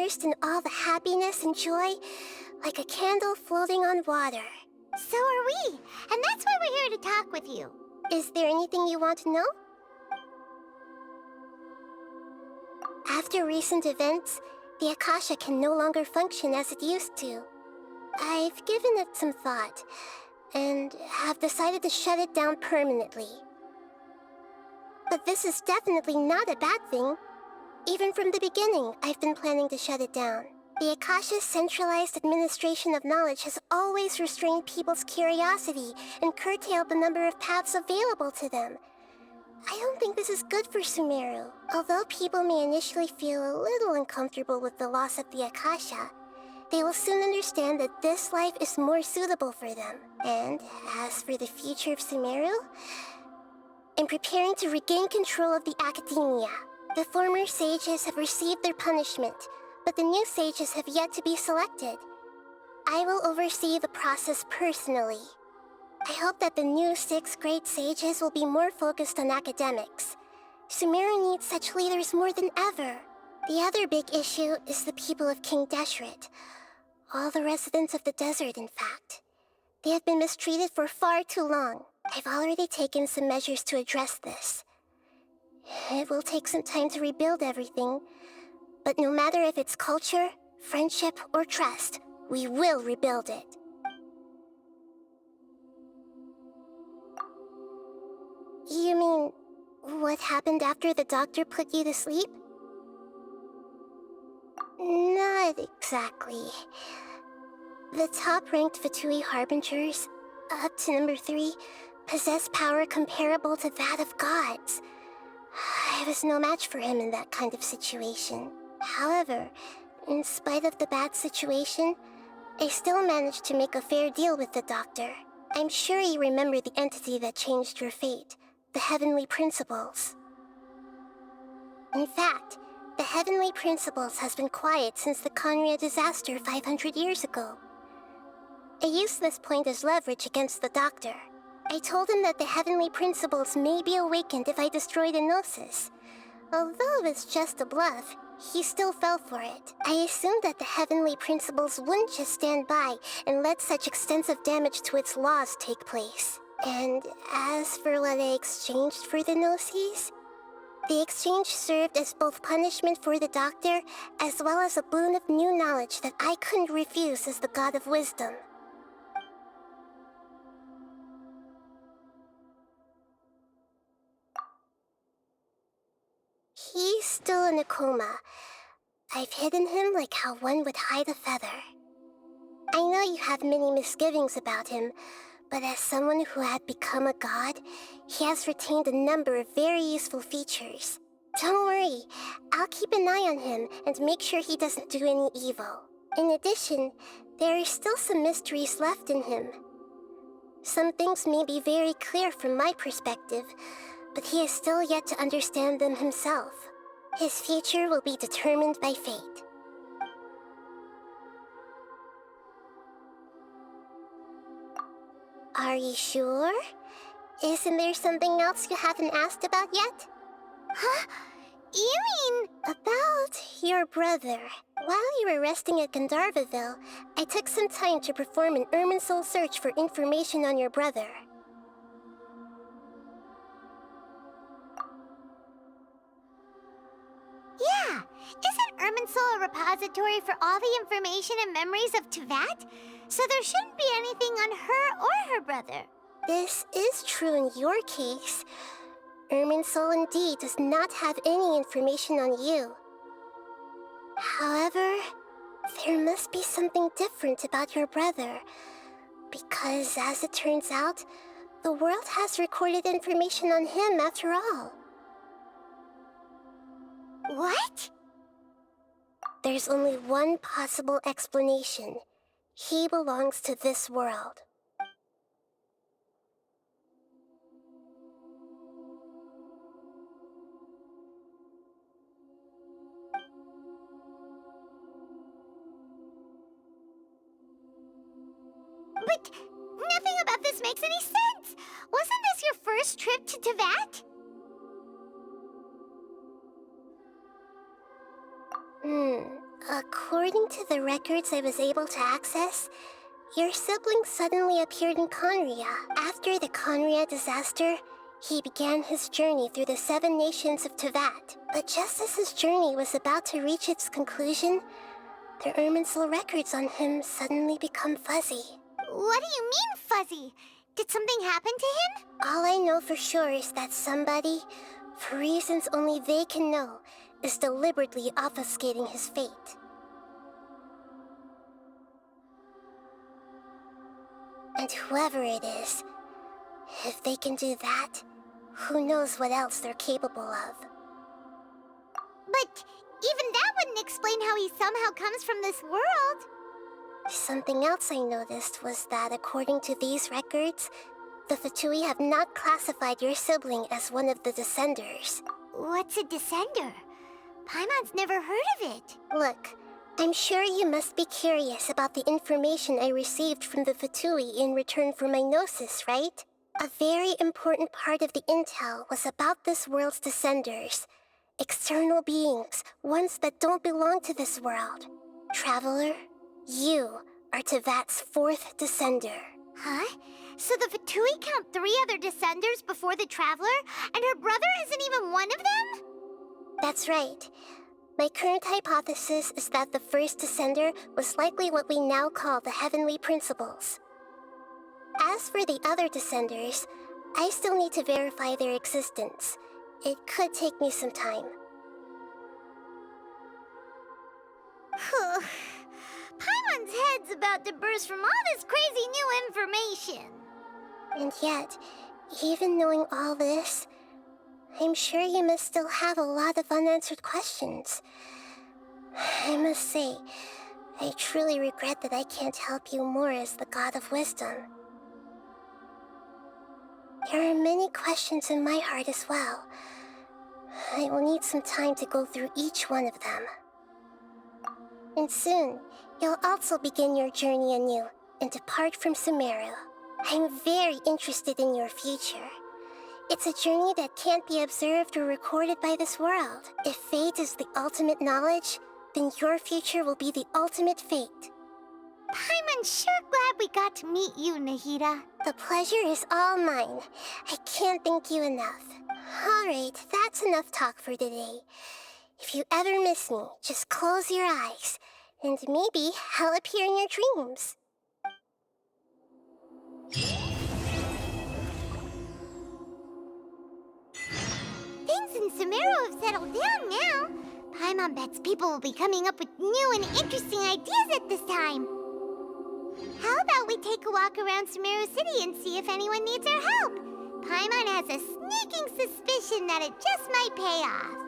immersed in all the happiness and joy, like a candle floating on water. So are we, and that's why we're here to talk with you. Is there anything you want to know? After recent events, the Akasha can no longer function as it used to. I've given it some thought, and have decided to shut it down permanently. But this is definitely not a bad thing. Even from the beginning, I've been planning to shut it down. The Akasha's centralized administration of knowledge has always restrained people's curiosity and curtailed the number of paths available to them. I don't think this is good for Sumeru. Although people may initially feel a little uncomfortable with the loss of the Akasha, they will soon understand that this life is more suitable for them. And as for the future of Sumeru, I'm preparing to regain control of the academia. The former sages have received their punishment, but the new sages have yet to be selected. I will oversee the process personally. I hope that the new 6th grade sages will be more focused on academics. Sumeru needs such leaders more than ever. The other big issue is the people of King Deshret. All the residents of the desert, in fact. They have been mistreated for far too long. I've already taken some measures to address this. It will take some time to rebuild everything, but no matter if it's culture, friendship, or trust, we will rebuild it. You mean, what happened after the doctor put you to sleep? Not exactly. The top-ranked Fatui Harbingers, up to number 3, possess power comparable to that of gods. I was no match for him in that kind of situation. However, in spite of the bad situation, I still managed to make a fair deal with the doctor. I'm sure you remember the entity that changed your fate, the Heavenly Principles. In fact, the Heavenly Principles has been quiet since the Conria disaster 500 years ago. I used this point as leverage against the doctor. I told him that the Heavenly Principles may be awakened if I destroy the Gnosis. Although it's just a bluff, he still fell for it. I assumed that the Heavenly Principles wouldn't just stand by and let such extensive damage to its laws take place. And as for what I exchanged for the Gnosis, the exchange served as both punishment for the doctor, as well as a boon of new knowledge that I couldn't refuse as the God of Wisdom. He's still in a coma. I've hidden him like how one would hide a feather. I know you have many misgivings about him, but as someone who had become a god, he has retained a number of very useful features. Don't worry, I'll keep an eye on him and make sure he doesn't do any evil. In addition, there are still some mysteries left in him. Some things may be very clear from my perspective, but he is still yet to understand them himself. His future will be determined by fate. Are you sure? Isn't there something else you haven't asked about yet? Huh? You mean... About your brother. While you were resting at Gandharvaville, I took some time to perform an Irminsul search for information on your brother. Yeah, isn't Irminsul a repository for all the information and memories of Teyvat? So there shouldn't be anything on her or her brother. This is true in your case. Irminsul indeed does not have any information on you. However, there must be something different about your brother, because as it turns out, the world has recorded information on him after all. What? There's only one possible explanation. He belongs to this world. But nothing about this makes any sense! Wasn't this your first trip to Teyvat? According to the records I was able to access, your sibling suddenly appeared in Conria. After the Conria disaster, he began his journey through the 7 nations of Tevat. But just as his journey was about to reach its conclusion, the Irminsul records on him suddenly become fuzzy. What do you mean, fuzzy? Did something happen to him? All I know for sure is that somebody, for reasons only they can know, is deliberately obfuscating his fate. And whoever it is, if they can do that, who knows what else they're capable of. But even that wouldn't explain how he somehow comes from this world. Something else I noticed was that according to these records, the Fatui have not classified your sibling as one of the Descenders. What's a Descender? Paimon's never heard of it. Look, I'm sure you must be curious about the information I received from the Fatui in return for my gnosis, right? A very important part of the intel was about this world's Descenders. External beings, ones that don't belong to this world. Traveler, you are Tevat's 4th Descender. Huh? So the Fatui count 3 other Descenders before the Traveler, and her brother isn't even one of them? That's right. My current hypothesis is that the first Descender was likely what we now call the Heavenly Principles. As for the other Descenders, I still need to verify their existence. It could take me some time. Paimon's head's about to burst from all this crazy new information. And yet, even knowing all this, I'm sure you must still have a lot of unanswered questions. I must say, I truly regret that I can't help you more as the God of Wisdom. There are many questions in my heart as well. I will need some time to go through each one of them. And soon, you'll also begin your journey anew and depart from Sumeru. I'm very interested in your future. It's a journey that can't be observed or recorded by this world. If fate is the ultimate knowledge, then your future will be the ultimate fate. Paimon's sure glad we got to meet you, Nahida. The pleasure is all mine. I can't thank you enough. Alright, that's enough talk for today. If you ever miss me, just close your eyes, and maybe I'll appear in your dreams. Things in Sumeru have settled down now. Paimon bets people will be coming up with new and interesting ideas at this time. How about we take a walk around Sumeru City and see if anyone needs our help? Paimon has a sneaking suspicion that it just might pay off.